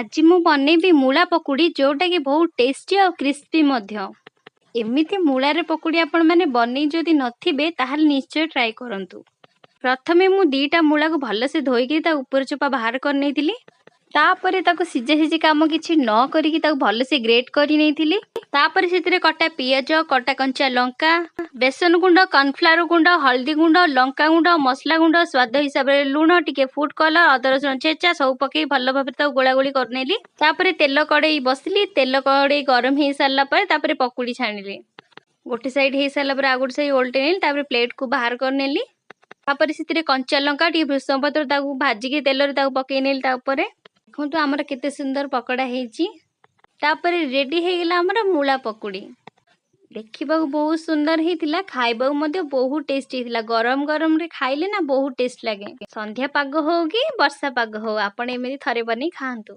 आज मु बनैबी मूला पकुड़ी जोटा कि बहुत टेस्टी और क्रिस्पी मध्य। एमिति मूलार पकुड़ी आपण माने बनै जदि नथिबे ताहाल निश्चय ट्राई करंतु। प्रथमे मु दीटा मूला को भलसे धोईकी ता ऊपर चोपा बाहर कर नेइतिली। तापरे ताको सिजे सिजे काम किछि न करिकी ताको भलसे ग्रेट करि नेइतिली। तापरे सेतिरे कटा पियाज, कटा कंचा लंका, बेसन गुंड, कॉर्नफ्लावर गुंड, हल्दी गुंड, लंका गुंड, मसला गुंड, स्वाद हिसाब रे लूण, टिके फूड कलर, अदा रसुण छेचा सब पके भल भाबे ताको गोळा गोळी करनेली। तापरे तेल कड़ाई बसिली, तेल कड़ाई गरम हे सारला परे तापरे पकुड़ी छाणिली। गोटे साइड हे सारला परे आ गोटे साइड ओल्टेनेली, तापरे प्लेट को बाहर करनेली। तापरे सेतिरे कंचा लंका, टिके भृषण पत्र ताको भाजिके तेल रे ताको पके नेली। तापरे देखंतु हमर केते सुंदर पकोड़ा हेची। तापरे रेडी हे गेला हमर मूला पकुड़ी। देखिबा बहुत सुंदर हेतिला, खाइबा मध्ये बहुत टेस्टी हेतिला। गरम गरम रे खाइले ना बहुत टेस्ट लागे। संध्या पाग हो कि वर्षा पाग हो, आपण एमिति थरे बनी खांतु।